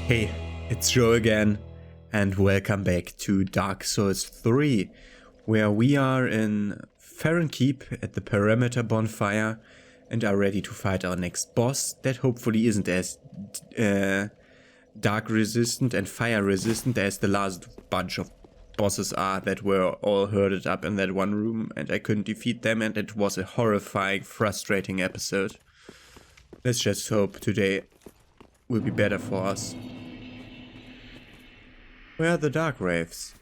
Hey, it's Joe again, and welcome back to Dark Souls 3, where we are in Farron Keep at the Perimeter Bonfire and are ready to fight our next boss that hopefully isn't as dark resistant and fire resistant as the last bunch of bosses are that were all herded up in that one room and I couldn't defeat them, and it was a horrifying, frustrating episode. Let's just hope today will be better for us. Where are the dark wraiths?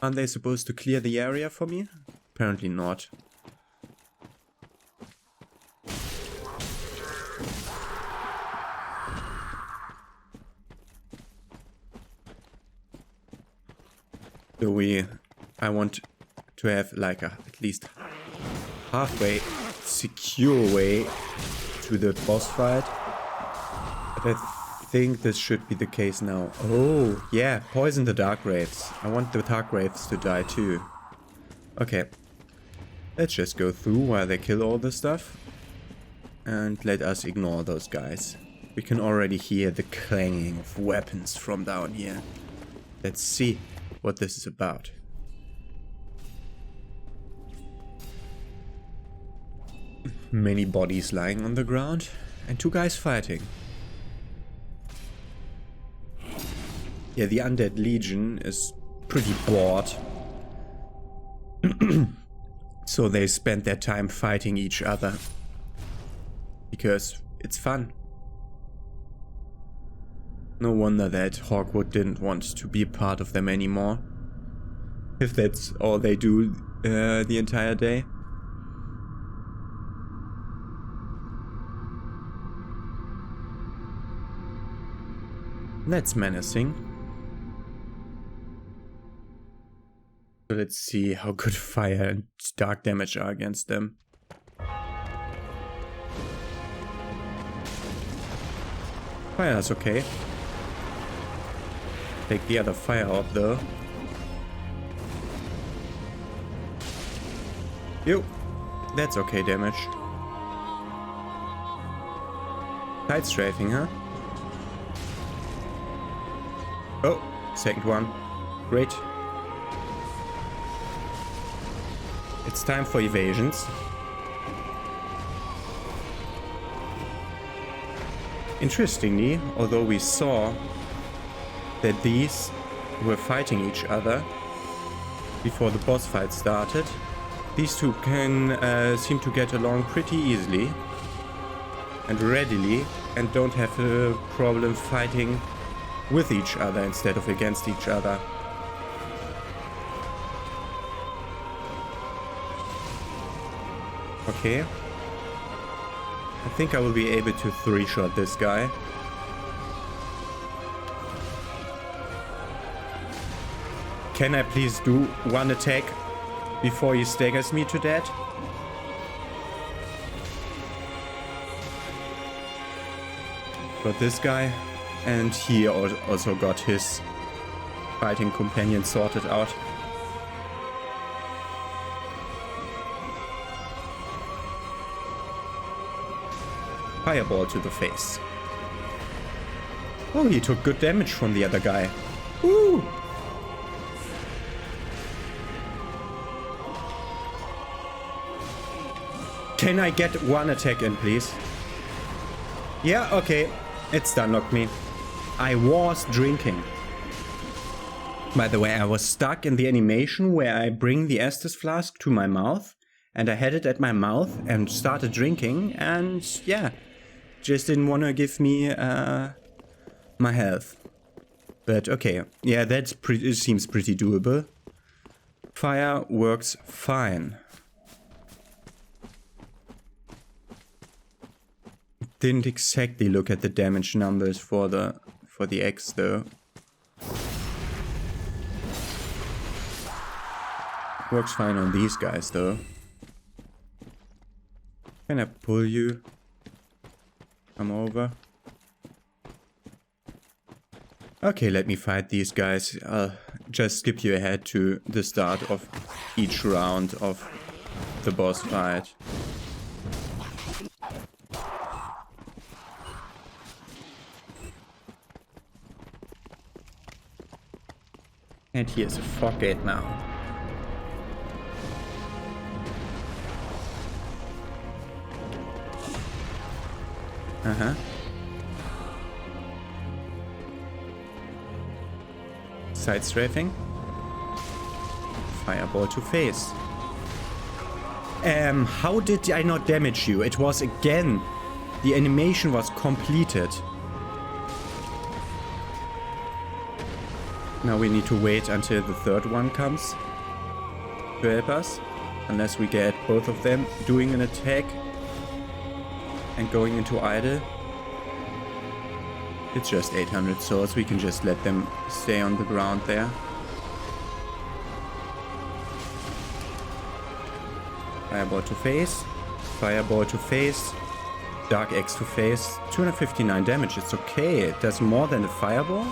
Aren't they supposed to clear the area for me? Apparently not. So I want to have like at least halfway secure way to the boss fight. But I think this should be the case now. Oh, yeah, poison the dark wraiths. I want the dark wraiths to die too. Okay. Let's just go through while they kill all the stuff. And let us ignore those guys. We can already hear the clanging of weapons from down here. Let's see what this is about. Many bodies lying on the ground and two guys fighting. Yeah, the Undead Legion is pretty bored. So they spend their time fighting each other. Because it's fun. No wonder that Hawkwood didn't want to be a part of them anymore. If that's all they do the entire day. That's menacing. So let's see how good fire and dark damage are against them. Fire's okay. Take the other fire out though. Yo, that's okay damage. Side strafing, huh? Oh, second one. Great. It's time for evasions. Interestingly, although we saw that these were fighting each other before the boss fight started, these two can seem to get along pretty easily and readily and don't have a problem fighting with each other instead of against each other. Okay. I think I will be able to three-shot this guy. Can I please do one attack before he staggers me to death? Got this guy, and he also got his fighting companion sorted out. Fireball to the face. Oh, he took good damage from the other guy. Woo! Can I get one attack in, please? Yeah, okay. It's done, knocked me. I was drinking. By the way, I was stuck in the animation where I bring the Estus flask to my mouth, and I had it at my mouth and started drinking, and yeah, just didn't want to give me my health. But okay, yeah, it seems pretty doable. Fire works fine. Didn't exactly look at the damage numbers for the X though. Works fine on these guys though. Can I pull you? Come over. Okay, let me fight these guys. I'll just skip you ahead to the start of each round of the boss fight. And here's a fog gate now. Uh-huh. Side strafing. Fireball to face. How did I not damage you? It was again, the animation was completed. Now we need to wait until the third one comes to help us. Unless we get both of them doing an attack and going into idle. It's just 800 souls, we can just let them stay on the ground there. Fireball to face, Fireball to face, Dark Axe to face, 259 damage, it's okay, it does more than a Fireball.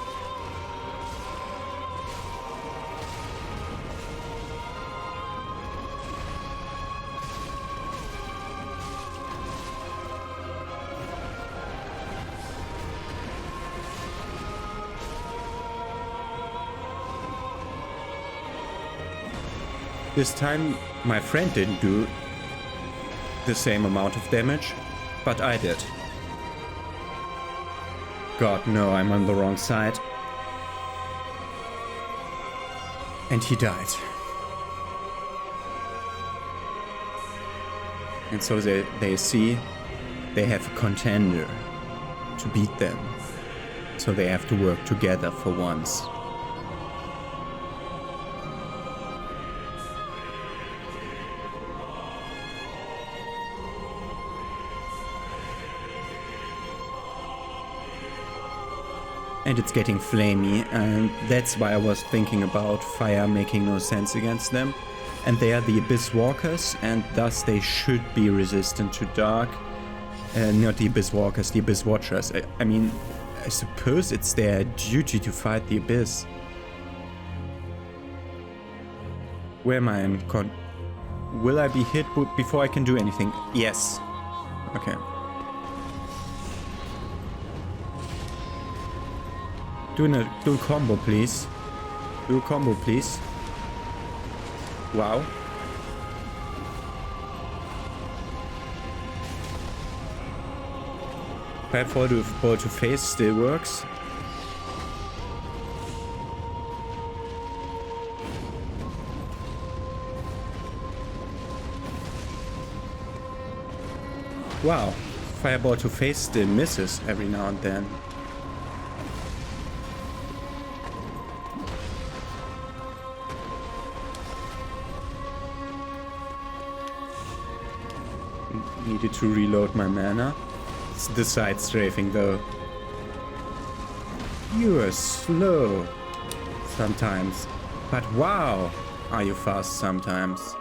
This time my friend didn't do the same amount of damage, but I did. God, no, I'm on the wrong side. And he died. And so they see they have a contender to beat them. So they have to work together for once. And it's getting flamey, and that's why I was thinking about fire making no sense against them. And they are the Abyss Walkers, and thus they should be resistant to dark. Not the Abyss Walkers, the Abyss Watchers. I mean, I suppose it's their duty to fight the Abyss. Where am I? Will I be hit before I can do anything? Yes. Okay. Do a combo, please. Do a combo, please. Wow. Fireball to face still works. Wow. Fireball to face still misses every now and then. Needed to reload my mana. It's the side strafing though. You are slow sometimes, but wow, are you fast sometimes.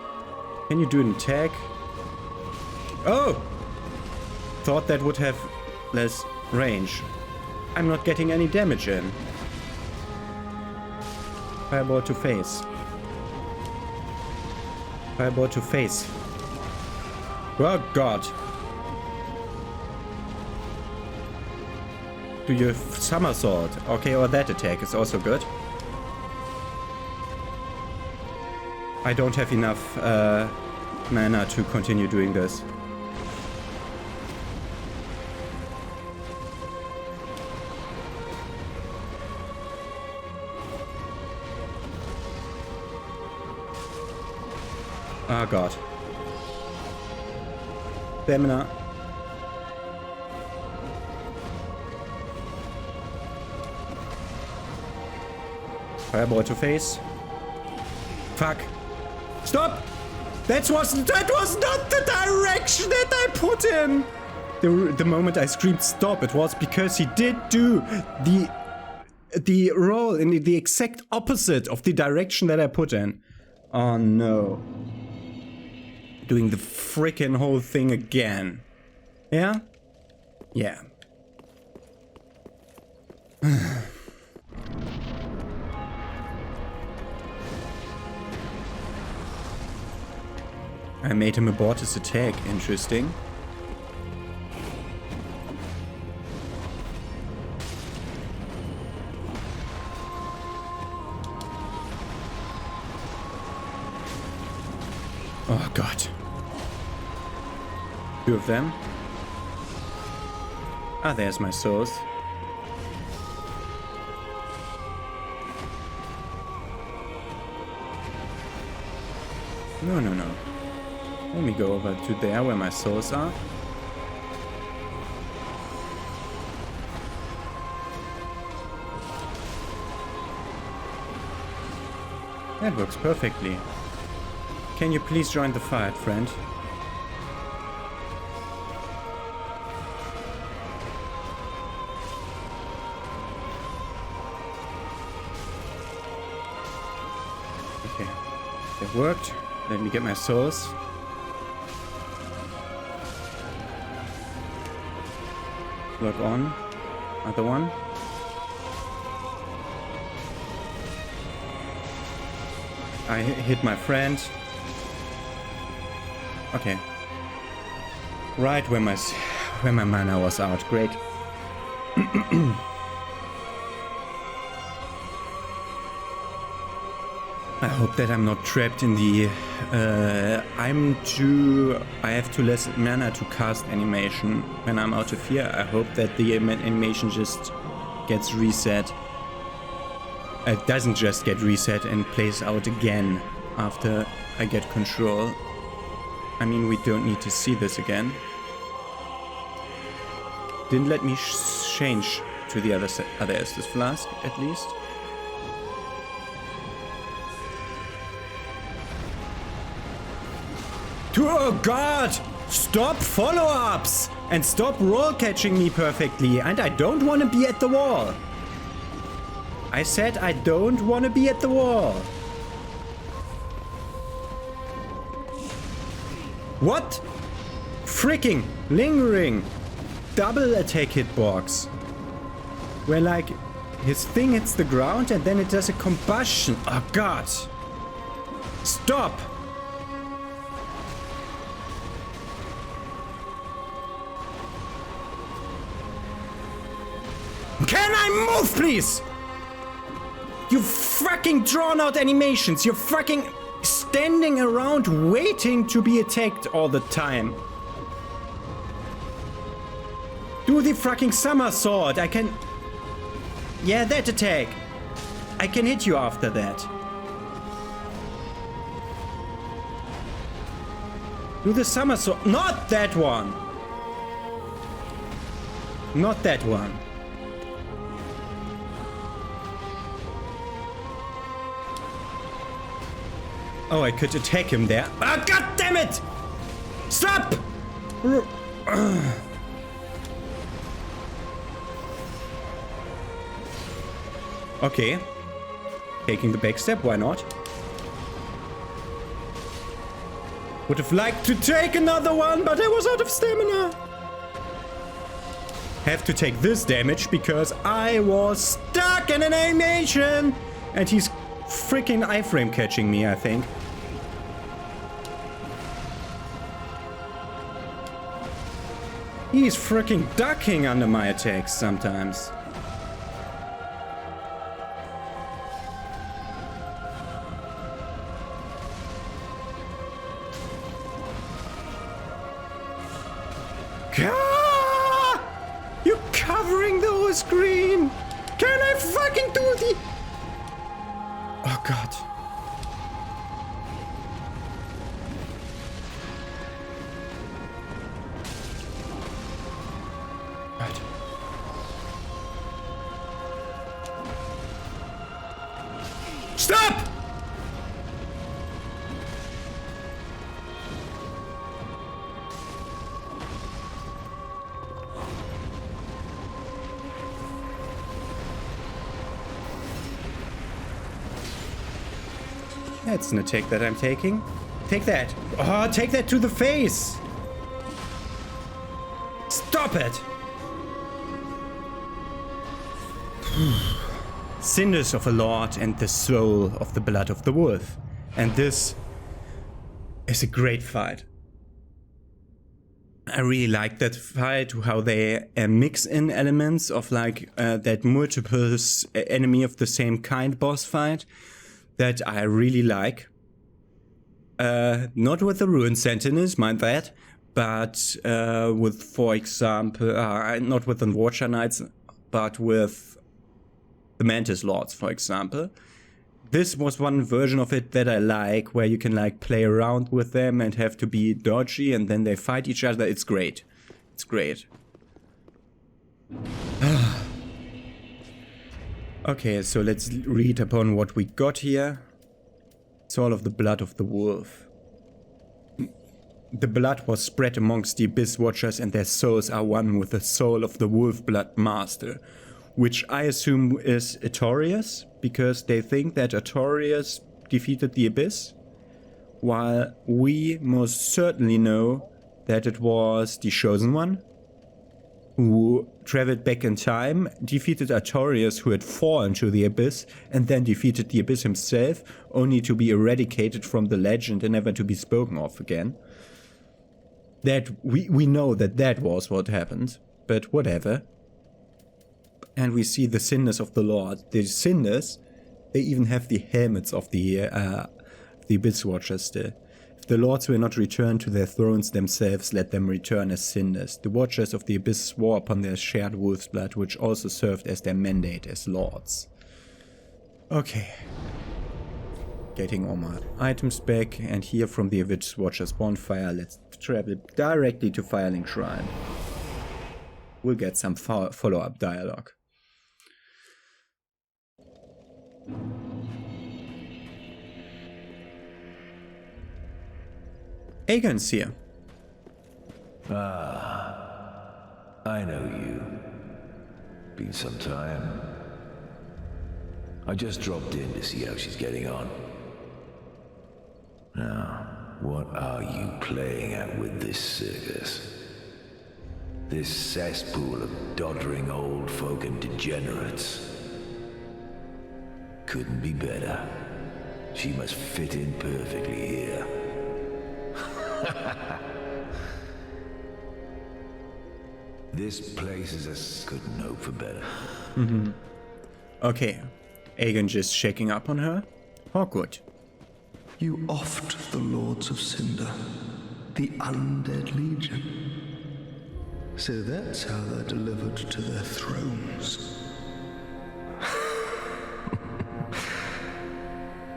Can you do an attack? Oh! Thought that would have less range. I'm not getting any damage in. Fireball to face. Fireball to face. Oh god. Do your somersault. Okay, or that attack is also good. I don't have enough mana to continue doing this. Oh god. Stamina. Fireball to face. Fuck. Stop! That was not the direction that I put in! The moment I screamed stop, it was because he did do the roll in the exact opposite of the direction that I put in. Oh no. Doing the freaking whole thing again. Yeah? Yeah. I made him abort his attack. Interesting. Oh god. Two of them. Ah, there's my souls. No, no, no. Let me go over to there where my souls are. That works perfectly. Can you please join the fight, friend? Okay, that worked. Let me get my souls. Lock on. Other one. I hit my friend. Okay. Right where my mana was out. Great. I hope that I'm not trapped in the... I have too less mana to cast animation when I'm out of here. I hope that the animation just gets reset. It doesn't just get reset and plays out again after I get control. I mean, we don't need to see this again. Didn't let me change to the other Estus Flask, at least. Oh god! Stop follow-ups! And stop roll-catching me perfectly, and I don't want to be at the wall. I said I don't want to be at the wall. What? Freaking lingering double attack hitbox. Where like his thing hits the ground and then it does a combustion. Oh god. Stop. Can I move, please? You fucking drawn out animations. You're fucking standing around waiting to be attacked all the time. Do the fucking somersault. I can... Yeah, that attack. I can hit you after that. Do the somersault. Not that one. Not that one. Oh, I could attack him there. Ah, god damn it! Stop! Okay. Taking the back step, why not? Would have liked to take another one, but I was out of stamina. Have to take this damage because I was stuck in an animation. And he's freaking iframe catching me, I think. He's freaking ducking under my attacks sometimes. You're covering the whole screen! Can I fucking do the... Oh god. Right. Stop! That's an attack that I'm taking. Take that. Oh, take that to the face. Stop it. Cinders of a lord and the soul of the blood of the wolf. And this is a great fight. I really like that fight, how they mix in elements of like that multiple enemy of the same kind boss fight. That I really like. Not with the Ruined Sentinels, mind that, but with, for example, not with the Watcher Knights, but with the Mantis Lords, for example. This was one version of it that I like, where you can like play around with them and have to be dodgy, and then they fight each other. It's great. It's great. Okay, so let's read upon what we got here. Soul of the blood of the wolf. The blood was spread amongst the Abyss Watchers, and their souls are one with the soul of the wolf blood master, which I assume is Artorias, because they think that Artorias defeated the Abyss, while we most certainly know that it was the Chosen One, who traveled back in time, defeated Artorias, who had fallen to the Abyss, and then defeated the Abyss himself, only to be eradicated from the legend and never to be spoken of again. That we know that was what happened, but whatever. And we see the Cinders of the Lord. The Cinders, they even have the helmets of the Abyss Watchers still. If the Lords will not return to their thrones themselves, let them return as Cinders. The Watchers of the Abyss swore upon their shared wolf's blood, which also served as their mandate as Lords. Okay. Getting all my items back, and here from the Abyss Watchers bonfire, let's travel directly to Firelink Shrine. We'll get some follow-up dialogue. Aegon's here. Ah, I know you. Been some time. I just dropped in to see how she's getting on. Now, what are you playing at with this circus? This cesspool of doddering old folk and degenerates. Couldn't be better. She must fit in perfectly here. This place is as couldn't hope for better. Okay. Aegon just shaking up on her. Oh, good. You offed the Lords of Cinder, the Undead Legion. So that's how they're delivered to their thrones.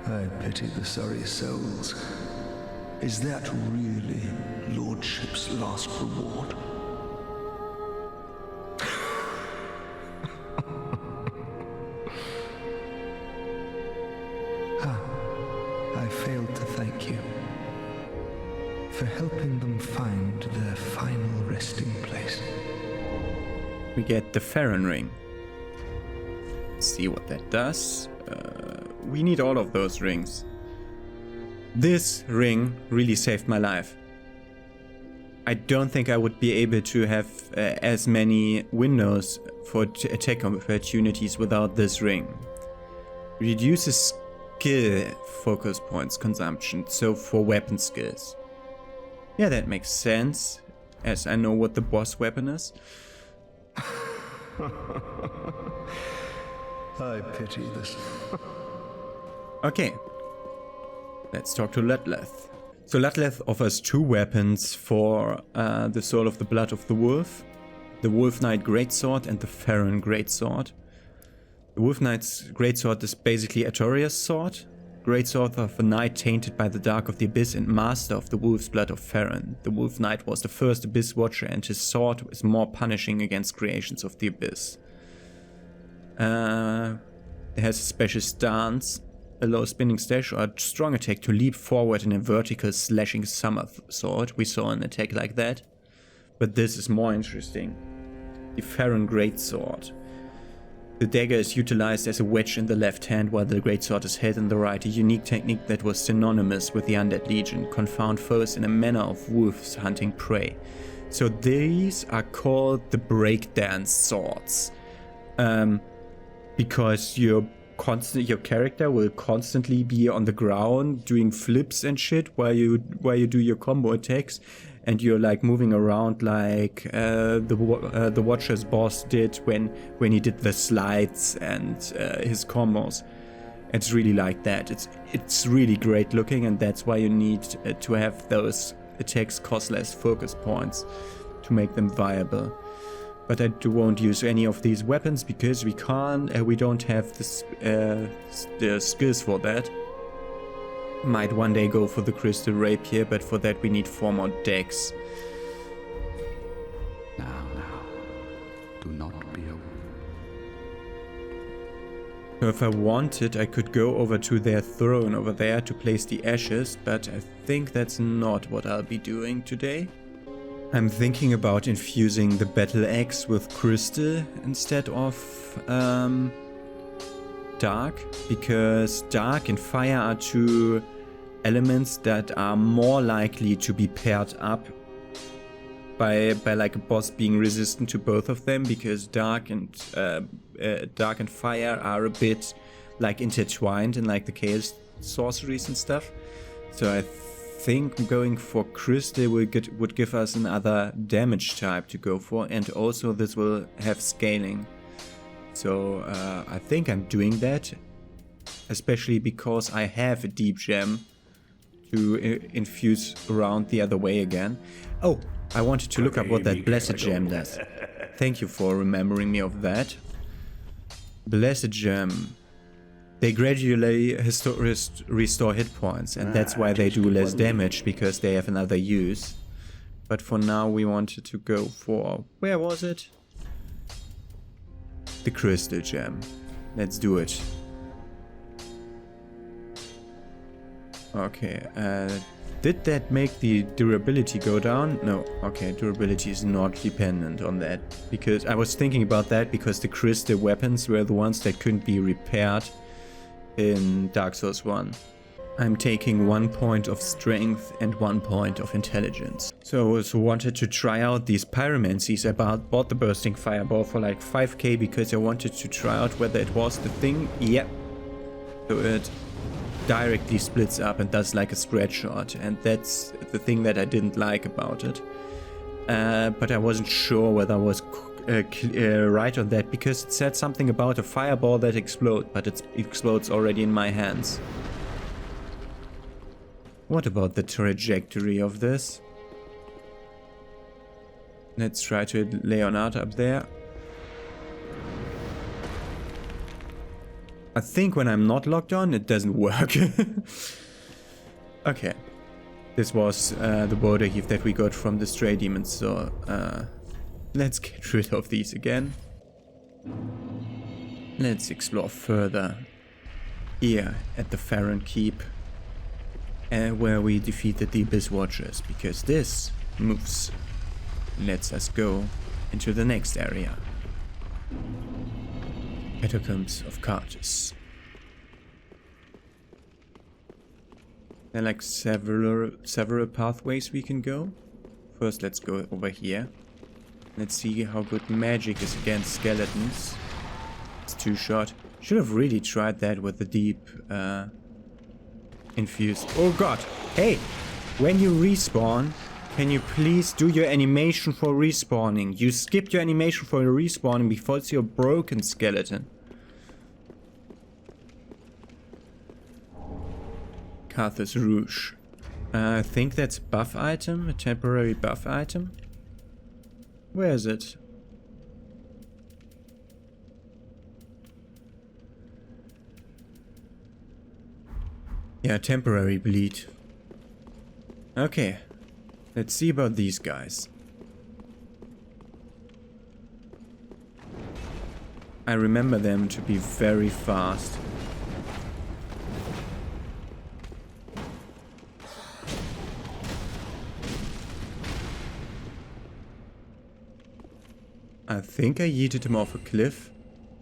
I pity the sorry souls. Is that really Lordship's last reward? I failed to thank you for helping them find their final resting place. We get the Farron ring. Let's see what that does. We need all of those rings. This ring really saved my life. I don't think I would be able to have as many windows for attack opportunities without this ring. Reduces skill focus points consumption, so for weapon skills. Yeah, that makes sense, as I know what the boss weapon is. I pity this. Okay, let's talk to Ludleth. So Ludleth offers two weapons for the Soul of the Blood of the Wolf. The Wolf Knight Greatsword and the Farron Greatsword. The Wolf Knight's Greatsword is basically Artorias' sword. Greatsword of a knight tainted by the dark of the Abyss and master of the Wolf's Blood of Farron. The Wolf Knight was the first Abyss Watcher, and his sword is more punishing against creations of the Abyss. It has a special stance, a low spinning slash or a strong attack to leap forward in a vertical slashing somersault. We saw an attack like that. But this is more interesting. The Farron Greatsword. The dagger is utilized as a wedge in the left hand while the greatsword is held in the right, a unique technique that was synonymous with the Undead Legion. Confound foes in a manner of wolves hunting prey. So these are called the breakdance swords. Because your character will constantly be on the ground doing flips and shit while you do your combo attacks, and you're like moving around like the Watcher's boss did when he did the slides and his combos. It's really like that. It's really great looking, and that's why you need to have those attacks cost less focus points to make them viable. But I won't use any of these weapons because we don't have the skills for that. Might one day go for the crystal rapier, but for that we need 4 more decks. Now, do not be a... So if I wanted, I could go over to their throne over there to place the ashes, but I think that's not what I'll be doing today. I'm thinking about infusing the battle axe with crystal instead of dark, because dark and fire are 2 elements that are more likely to be paired up by like a boss being resistant to both of them, because dark and fire are a bit like intertwined in like the chaos sorceries and stuff. So I think going for crystal would give us another damage type to go for, and also this will have scaling. So I think I'm doing that, especially because I have a deep gem to infuse around the other way again. Oh, I wanted to look up what that blessed gem does. Thank you for remembering me of that. Blessed gem. They gradually restore hit points, and that's why they do less damage, because they have another use. But for now we wanted to go for... where was it? The crystal gem. Let's do it. Okay, did that make the durability go down? No, okay, durability is not dependent on that. Because I was thinking about that because the crystal weapons were the ones that couldn't be repaired in Dark Souls 1. I'm taking 1 point of strength and 1 point of intelligence. So I also wanted to try out these pyromancies. I bought the bursting fireball for like 5k because I wanted to try out whether it was the thing. Yep. So it directly splits up and does like a spread shot, and that's the thing that I didn't like about it. But I wasn't sure whether I was right on that, because it said something about a fireball that explodes, but it explodes already in my hands. What about the trajectory of this? Let's try to hit Leonard up there. I think when I'm not locked on, it doesn't work. Okay. This was the border heave that we got from the stray demons, so let's get rid of these again. Let's explore further here at the Farron Keep, where we defeated the Abyss Watchers, because this moves lets us go into the next area. Catacombs of Carthus. There are like several pathways we can go. First, let's go over here. Let's see how good magic is against skeletons. It's 2-shot. Should have really tried that with the deep infused. Oh god! Hey! When you respawn, can you please do your animation for respawning? You skipped your animation for respawning before it's your broken skeleton. Carthus Rouge. I think that's a buff item, a temporary buff item. Where is it? Yeah, temporary bleed. Okay, let's see about these guys. I remember them to be very fast. I think I yeeted him off a cliff.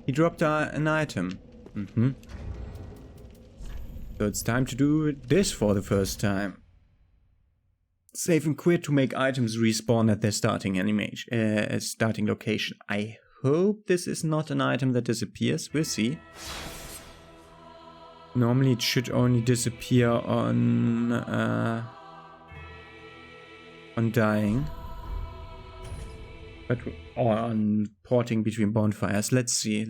He dropped an item. So it's time to do this for the first time. Save and quit to make items respawn at their starting animation, starting location. I hope this is not an item that disappears. We'll see. Normally it should only disappear on dying. But on porting between bonfires. Let's see.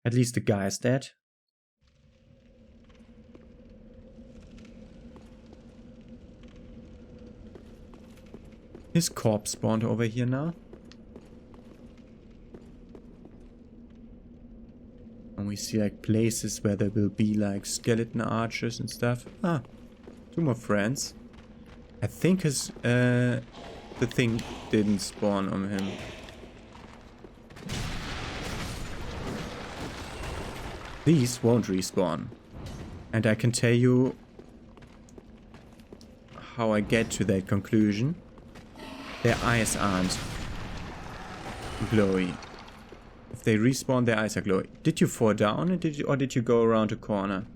At least the guy is dead. His corpse spawned over here now. And we see like places where there will be like skeleton archers and stuff. Ah, 2 more friends. I think his the thing didn't spawn on him. These won't respawn. And I can tell you how I get to that conclusion. Their eyes aren't glowy. If they respawn, their eyes are glowy. Did you fall down or did you go around a corner?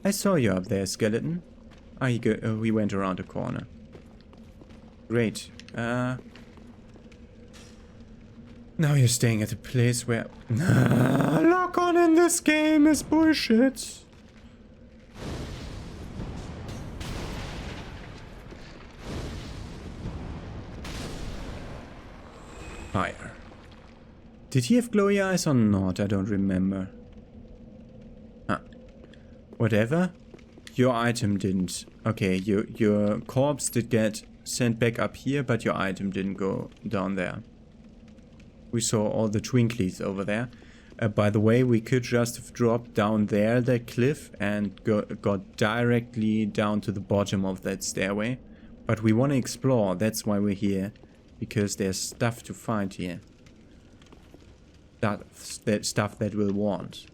I saw you up there, skeleton. Ah, he went around a corner. Great. Now you're staying at a place where... lock on in this game is bullshit. Fire. Did he have glowy eyes or not? I don't remember. Ah. Whatever. Your item didn't. Okay, your corpse did get sent back up here, but your item didn't go down there. We saw all the twinklies over there. By the way, we could just have dropped down there, that cliff, and got directly down to the bottom of that stairway. But we want to explore, that's why we're here. Because there's stuff to find here. Stuff that we'll want.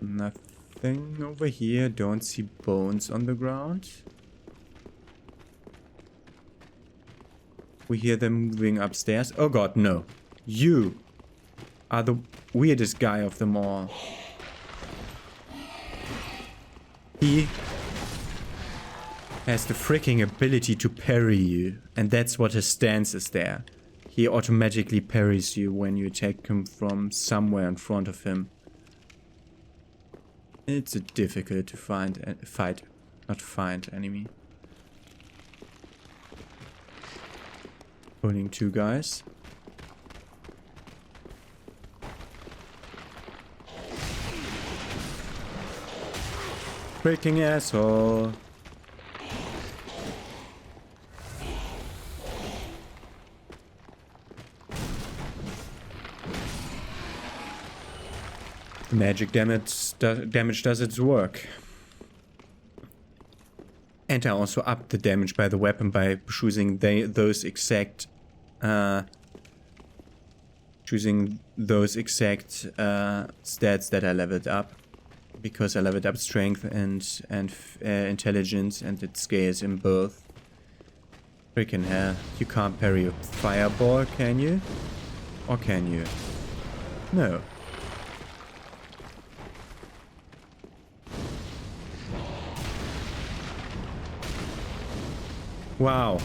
Nothing over here. Don't see bones on the ground. We hear them moving upstairs. Oh god, no. You are the weirdest guy of them all. He has the freaking ability to parry you. And that's what his stance is there. He automatically parries you when you attack him from somewhere in front of him. It's a difficult to find enemy. Pulling 2 guys. Freaking asshole. Magic damage does its work. And I also upped the damage by the weapon by choosing those exact stats that I leveled up, because I leveled up strength and intelligence, and it scales in both. Freaking hell! You can't parry a fireball, can you? Or can you? No. Wow.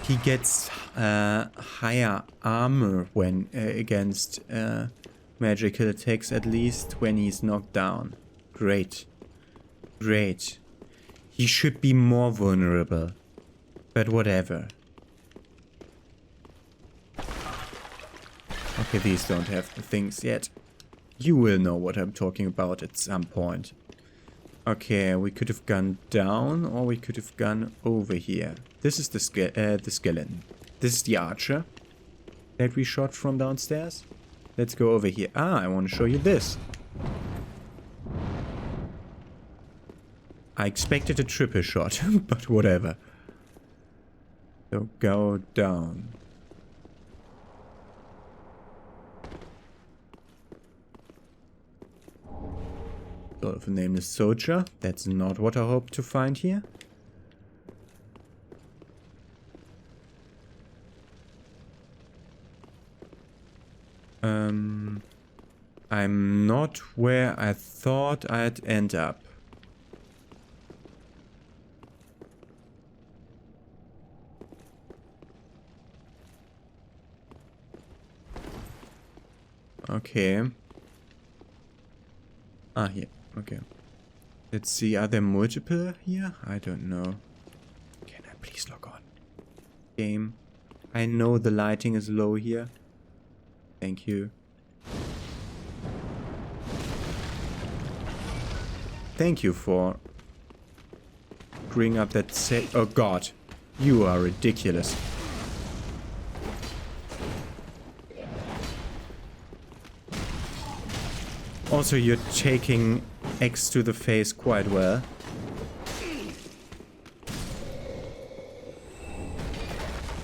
He gets higher armor when against magical attacks, at least when he's knocked down. Great. Great. He should be more vulnerable. But whatever. Okay, these don't have the things yet. You will know what I'm talking about at some point. Okay, we could have gone down, or we could have gone over here. This is the skeleton. This is the archer that we shot from downstairs. Let's go over here. Ah, I want to show you this. I expected a triple shot, but whatever. So go down. Sort of a nameless soldier. That's not what I hope to find here. I'm not where I thought I'd end up. Okay. Ah, here. Okay. Let's see, are there multiple here? I don't know. Can I please log on? Game. I know the lighting is low here. Thank you. Thank you for screwing up that set. Oh god, you are ridiculous. Also, you're taking X to the face quite well.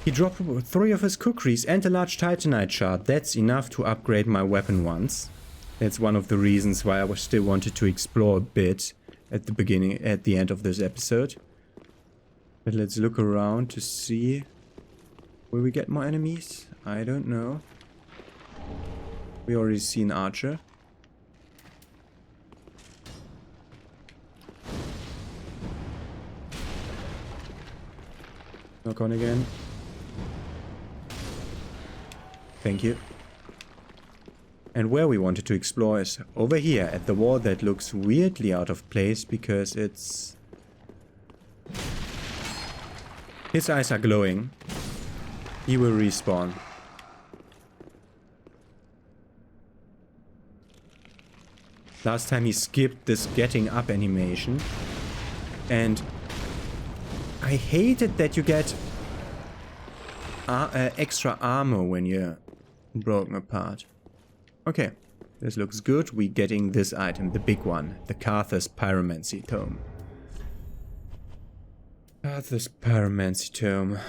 He dropped 3 of his kukris and a large titanite shard. That's enough to upgrade my weapon once. That's one of the reasons why I still wanted to explore a bit at the end of this episode. But let's look around to see. Will we get more enemies? I don't know. We already see an archer. Knock on again. Thank you. And where we wanted to explore is over here at the wall that looks weirdly out of place because it's... His eyes are glowing. He will respawn. Last time he skipped this getting up animation. And I hated that you get extra armor when you're broken apart. Okay, this looks good. We're getting this item, the big one, the Carthus Pyromancy Tome. Carthus Pyromancy Tome.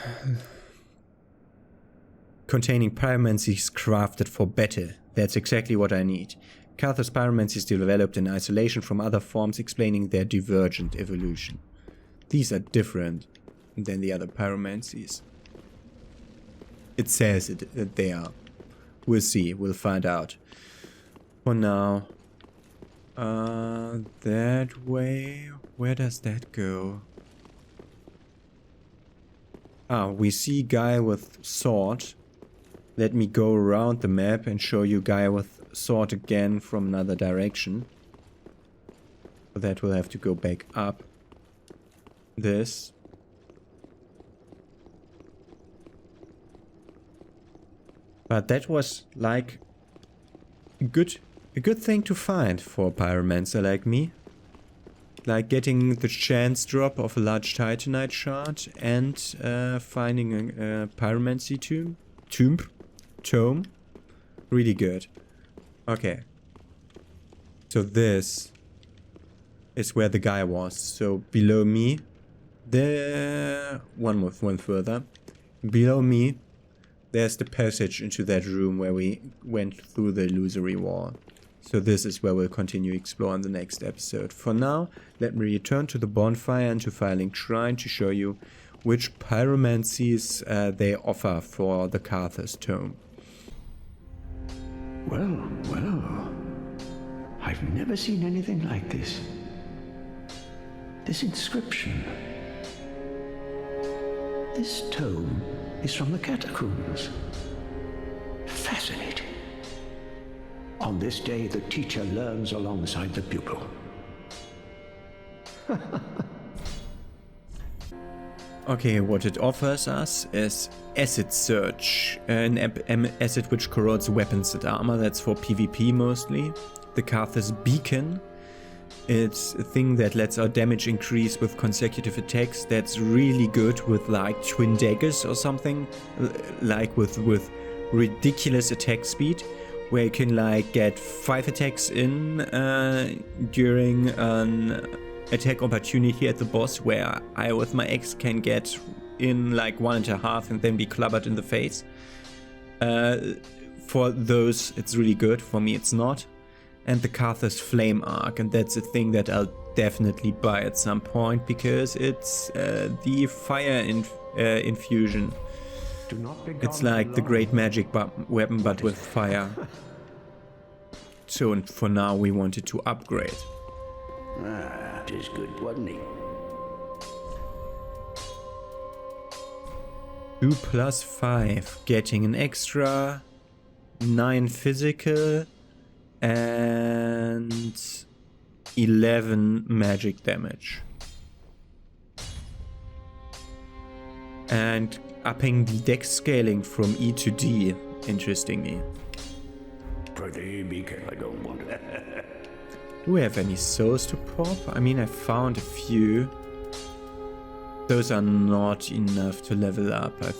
Containing pyromancies crafted for battle. That's exactly what I need. Carthus Pyromancy is developed in isolation from other forms, explaining their divergent evolution. These are different than the other pyromancies. It says that they are. We'll see. We'll find out. For now, that way. Where does that go? Ah, we see guy with sword. Let me go around the map and show you guy with sword again from another direction. For that we'll have to go back up. This. But that was like a good thing to find for a pyromancer like me. Like getting the chance drop of a large titanite shard and finding a pyromancy tome. Really good. Okay. So this is where the guy was. So below me, one further. Below me, there's the passage into that room where we went through the illusory wall. So this is where we'll continue exploring the next episode. For now, let me return to the bonfire and to Firelink Shrine to show you which pyromancies they offer for the Carthus Tome. Well, well. I've never seen anything like this. This inscription. This tome is from the catacombs. Fascinating. On this day, the teacher learns alongside the pupil. Okay, what it offers us is Acid Surge, an acid which corrodes weapons and armor. That's for PvP mostly. The Carthus Beacon. It's a thing that lets our damage increase with consecutive attacks. That's really good with like twin daggers or something. Like with ridiculous attack speed. Where you can like get 5 attacks in during an attack opportunity at the boss, where I with my X can get in like 1.5 and then be clubbered in the face. For those it's really good, for me it's not. And the Carthus Flame Arc, and that's a thing that I'll definitely buy at some point because it's the fire infusion. It's like the great magic weapon but with fire. So for now we wanted to upgrade. Ah, it is good, wasn't it? 2 + 5, getting an extra 9 physical and 11 magic damage. And upping the dex scaling from E to D, interestingly. Pretty beacon, I don't want it. Do we have any souls to pop? I mean, I found a few. Those are not enough to level up, I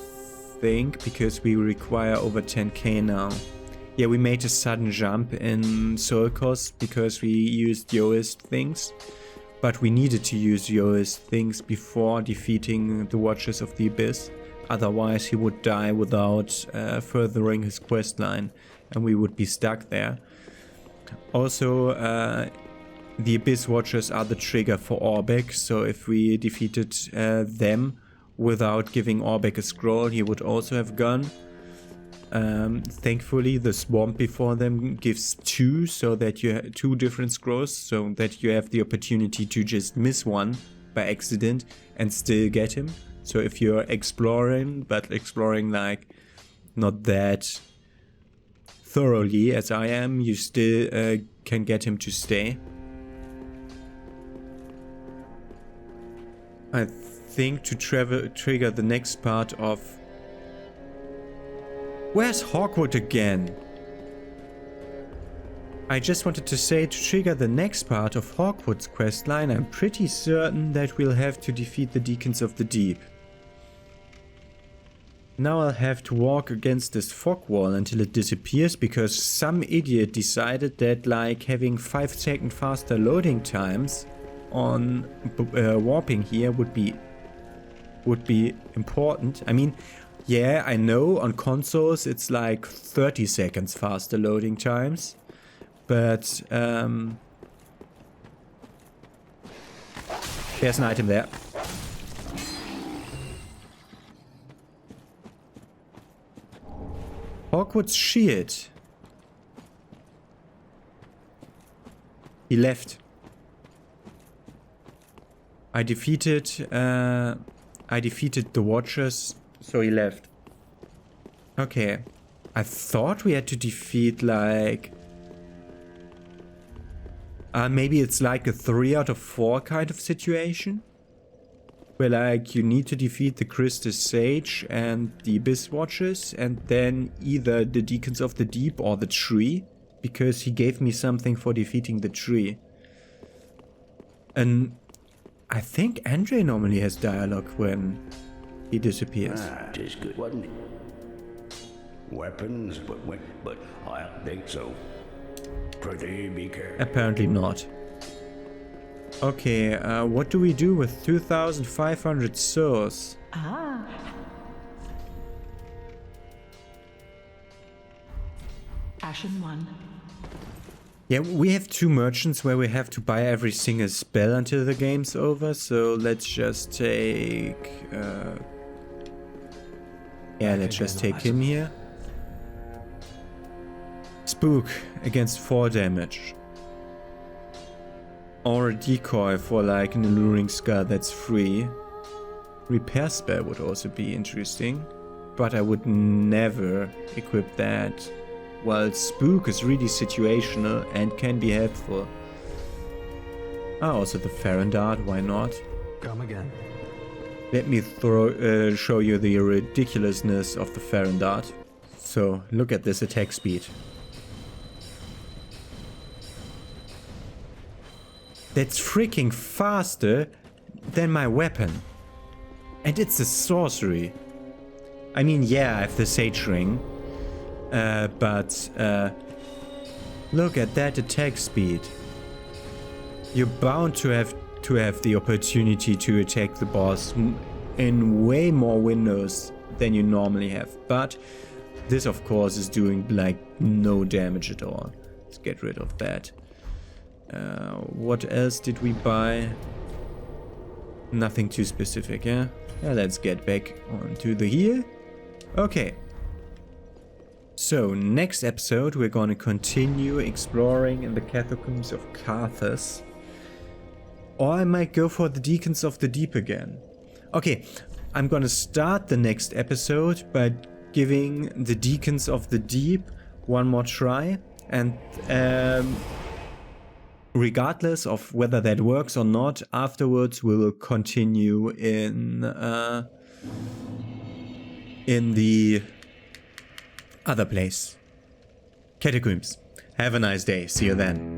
think, because we require over 10k now. Yeah, we made a sudden jump in soul cost because we used Yoist things. But we needed to use Yoist things before defeating the Watchers of the Abyss. Otherwise he would die without furthering his questline and we would be stuck there. Also, the Abyss Watchers are the trigger for Orbeck, so if we defeated them without giving Orbeck a scroll, he would also have gone. Thankfully, the swamp before them gives 2, so that you have 2 different scrolls, so that you have the opportunity to just miss one by accident and still get him. So if you're exploring, but exploring like not that thoroughly as I am, you still can get him to stay. I think to trigger the next part of... Where's Hawkwood again? I just wanted to say, to trigger the next part of Hawkwood's questline, I'm pretty certain that we'll have to defeat the Deacons of the Deep. Now I'll have to walk against this fog wall until it disappears, because some idiot decided that like having 5-second faster loading times on warping here would be important. I mean, yeah, I know on consoles it's like 30 seconds faster loading times, but there's an item there. Hawkwood's shield. He left. I defeated the Watchers, so he left. Okay. I thought we had to defeat like... maybe it's like a 3 out of 4 kind of situation. Where like you need to defeat the Crystal Sage and the Abyss Watchers and then either the Deacons of the Deep or the tree. Because he gave me something for defeating the tree. And I think Andre normally has dialogue when he disappears. Tis good, wasn't it? Weapons, but I don't think so. Pretty be careful. Apparently not. Okay, what do we do with 2,500 souls? Ashen one. Yeah, we have 2 merchants where we have to buy every single spell until the game's over, so let's just take... let's just take him here. Spook against 4 damage. Or a decoy for like an alluring skull that's free. Repair spell would also be interesting, but I would never equip that. While Spook is really situational and can be helpful. Also the Farron Dart, why not? Come again. Let me show you the ridiculousness of the Farron Dart. So, look at this attack speed. That's freaking faster than my weapon. And it's a sorcery. I mean, yeah, I have the Sage Ring. But look at that attack speed. You're bound to have the opportunity to attack the boss in way more windows than you normally have. But this, of course, is doing like no damage at all. Let's get rid of that. What else did we buy? Nothing too specific, yeah? Let's get back onto the heal. Okay. So, next episode we're gonna continue exploring in the catacombs of Carthus. Or I might go for the Deacons of the Deep again. Okay, I'm gonna start the next episode by giving the Deacons of the Deep one more try. And regardless of whether that works or not, afterwards we will continue in the other place. Catacombs. Have a nice day. See you then.